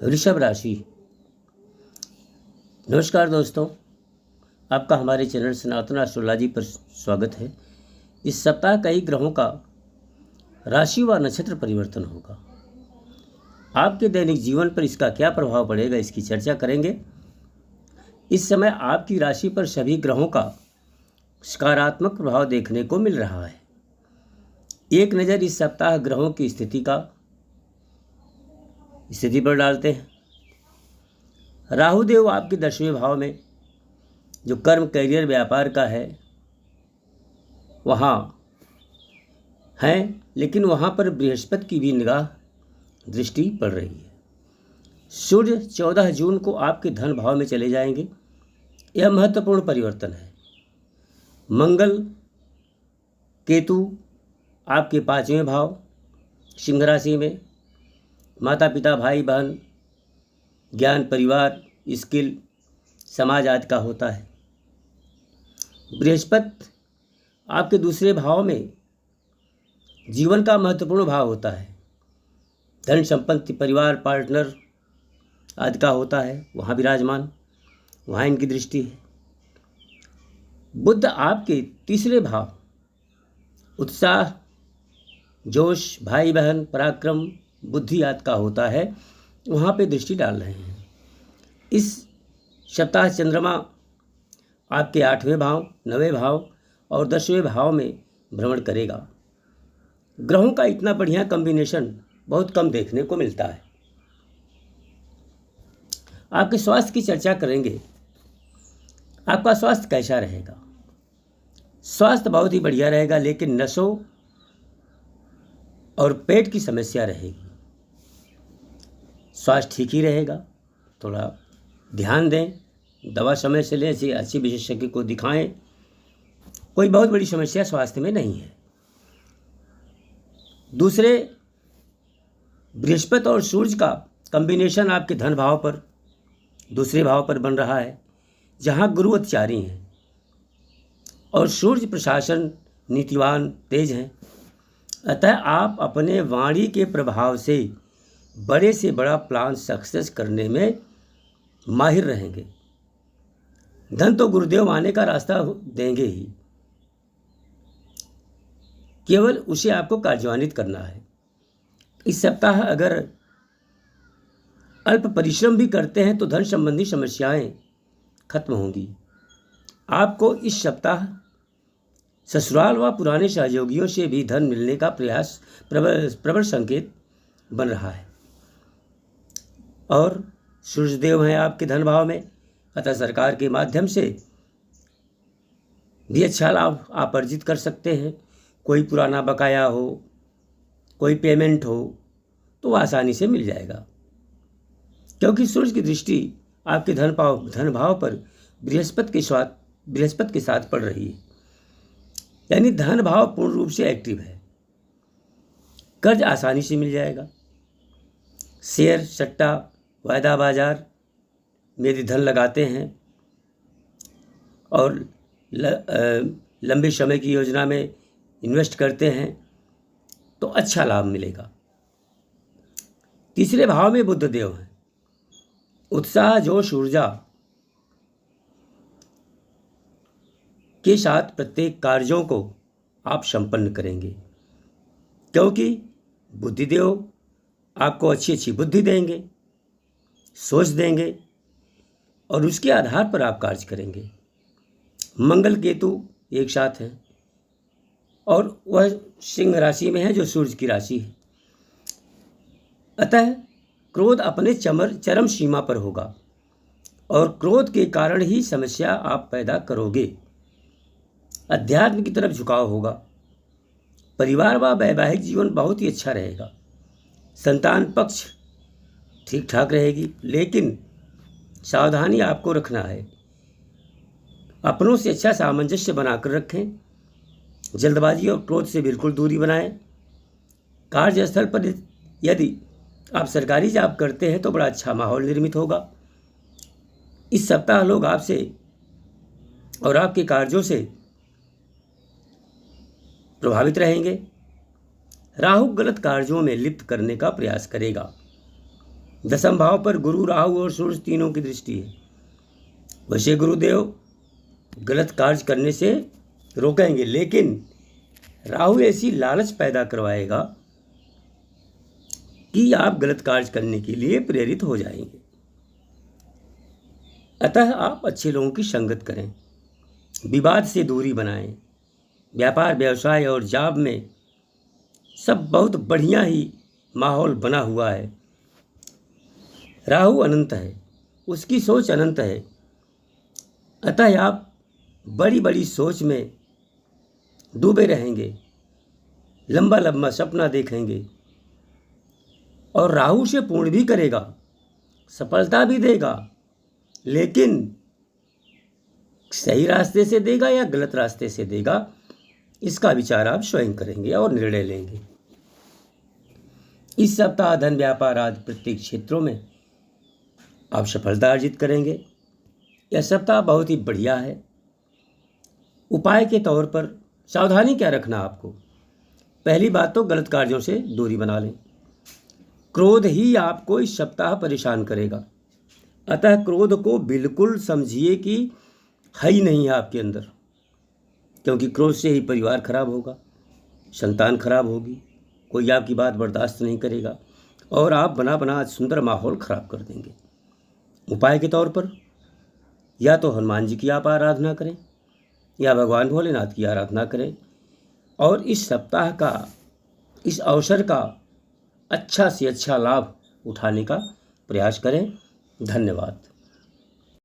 वृषभ राशि। नमस्कार दोस्तों, आपका हमारे चैनल सनातन एस्ट्रोलॉजी पर स्वागत है। इस सप्ताह कई ग्रहों का राशि व नक्षत्र परिवर्तन होगा। आपके दैनिक जीवन पर इसका क्या प्रभाव पड़ेगा, इसकी चर्चा करेंगे। इस समय आपकी राशि पर सभी ग्रहों का सकारात्मक प्रभाव देखने को मिल रहा है। एक नज़र इस सप्ताह ग्रहों की स्थिति पर डालते हैं। राहु देव आपके 10वें भाव में, जो कर्म, करियर, व्यापार का है, वहाँ हैं, लेकिन वहाँ पर बृहस्पति की भी निगाह दृष्टि पड़ रही है। सूर्य 14 जून को आपके धन भाव में चले जाएंगे। यह महत्वपूर्ण परिवर्तन है। मंगल, केतु आपके 5वें भाव सिंह राशि में, माता पिता, भाई बहन, ज्ञान, परिवार, स्किल, समाज आदि का होता है। बृहस्पति आपके दूसरे भाव में जीवन का महत्वपूर्ण भाव होता है। धन, संपत्ति, परिवार, पार्टनर आदि का होता है, वहाँ विराजमान, वहाँ इनकी दृष्टि है। बुध आपके तीसरे भाव उत्साह, जोश, भाई बहन, पराक्रम, बुद्धि आदि का होता है, वहाँ पे दृष्टि डाल रहे हैं। इस सप्ताह चंद्रमा आपके 8वें भाव, 9वें भाव और 10वें भाव में भ्रमण करेगा। ग्रहों का इतना बढ़िया कॉम्बिनेशन बहुत कम देखने को मिलता है। आपके स्वास्थ्य की चर्चा करेंगे। आपका स्वास्थ्य कैसा रहेगा? स्वास्थ्य बहुत ही बढ़िया रहेगा, लेकिन नसों और पेट की समस्या रहेगी। स्वास्थ्य ठीक ही रहेगा, थोड़ा ध्यान दें, दवा समय से लें, अच्छी विशेषज्ञ को दिखाएं। कोई बहुत बड़ी समस्या स्वास्थ्य में नहीं है। दूसरे, बृहस्पति और सूर्य का कॉम्बिनेशन आपके धन भाव पर, दूसरे भाव पर बन रहा है, जहां गुरु अत्याचारी हैं और सूर्य प्रशासन, नीतिवान, तेज हैं। अतः आप अपने वाणी के प्रभाव से बड़े से बड़ा प्लान सक्सेस करने में माहिर रहेंगे। धन तो गुरुदेव आने का रास्ता देंगे ही, केवल उसे आपको कार्यान्वित करना है। इस सप्ताह अगर अल्प परिश्रम भी करते हैं तो धन संबंधी समस्याएं खत्म होंगी। आपको इस सप्ताह ससुराल व पुराने सहयोगियों से भी धन मिलने का प्रयास प्रबल संकेत बन रहा है। और सूर्यदेव हैं आपके धन भाव में, अतः सरकार के माध्यम से भी अच्छा लाभ आप अर्जित कर सकते हैं। कोई पुराना बकाया हो, कोई पेमेंट हो, तो आसानी से मिल जाएगा, क्योंकि सूर्य की दृष्टि आपके धन भाव पर बृहस्पति के साथ पड़ रही है। यानी धन भाव पूर्ण रूप से एक्टिव है। कर्ज आसानी से मिल जाएगा। शेयर, सट्टा, वायदा बाजार में यदि धन लगाते हैं और लंबे समय की योजना में इन्वेस्ट करते हैं तो अच्छा लाभ मिलेगा। तीसरे भाव में बुध देव हैं। उत्साह, जोश, ऊर्जा के साथ प्रत्येक कार्यों को आप संपन्न करेंगे, क्योंकि बुद्धिदेव आपको अच्छी अच्छी बुद्धि देंगे, सोच देंगे और उसके आधार पर आप कार्य करेंगे। मंगल, केतु एक साथ हैं और वह सिंह राशि में है, जो सूर्य की राशि है। अतः क्रोध अपने चरम सीमा पर होगा और क्रोध के कारण ही समस्या आप पैदा करोगे। अध्यात्म की तरफ झुकाव होगा। परिवार व वैवाहिक जीवन बहुत ही अच्छा रहेगा। संतान पक्ष ठीक ठाक रहेगी, लेकिन सावधानी आपको रखना है। अपनों से अच्छा सामंजस्य बनाकर रखें। जल्दबाजी और क्रोध से बिल्कुल दूरी बनाएं। कार्यस्थल पर यदि आप सरकारी जॉब करते हैं तो बड़ा अच्छा माहौल निर्मित होगा। इस सप्ताह लोग आपसे और आपके कार्यों से प्रभावित रहेंगे। राहु गलत कार्यों में लिप्त करने का प्रयास करेगा। दसम भाव पर गुरु, राहु और सूर्य तीनों की दृष्टि है। वैसे गुरुदेव गलत कार्य करने से रोकेंगे, लेकिन राहु ऐसी लालच पैदा करवाएगा कि आप गलत कार्य करने के लिए प्रेरित हो जाएंगे। अतः आप अच्छे लोगों की संगत करें, विवाद से दूरी बनाएं। व्यापार, व्यवसाय और जॉब में सब बहुत बढ़िया ही माहौल बना हुआ है। राहु अनंत है, उसकी सोच अनंत है। अतः आप बड़ी बड़ी सोच में डूबे रहेंगे, लंबा लंबा सपना देखेंगे और राहु से पूर्ण भी करेगा, सफलता भी देगा, लेकिन सही रास्ते से देगा या गलत रास्ते से देगा, इसका विचार आप स्वयं करेंगे और निर्णय लेंगे। इस सप्ताह धन, व्यापार आदि प्रत्येक क्षेत्रों में आप सफलता अर्जित करेंगे। यह सप्ताह बहुत ही बढ़िया है। उपाय के तौर पर सावधानी क्या रखना आपको? पहली बात तो गलत कार्यों से दूरी बना लें। क्रोध ही आपको इस सप्ताह परेशान करेगा, अतः क्रोध को बिल्कुल समझिए कि है ही नहीं है आपके अंदर, क्योंकि क्रोध से ही परिवार खराब होगा, संतान खराब होगी, कोई आपकी बात बर्दाश्त नहीं करेगा और आप बना बना सुंदर माहौल खराब कर देंगे। उपाय के तौर पर या तो हनुमान जी की आप आराधना करें या भगवान भोलेनाथ की आराधना करें और इस सप्ताह का, इस अवसर का अच्छा से अच्छा लाभ उठाने का प्रयास करें। धन्यवाद।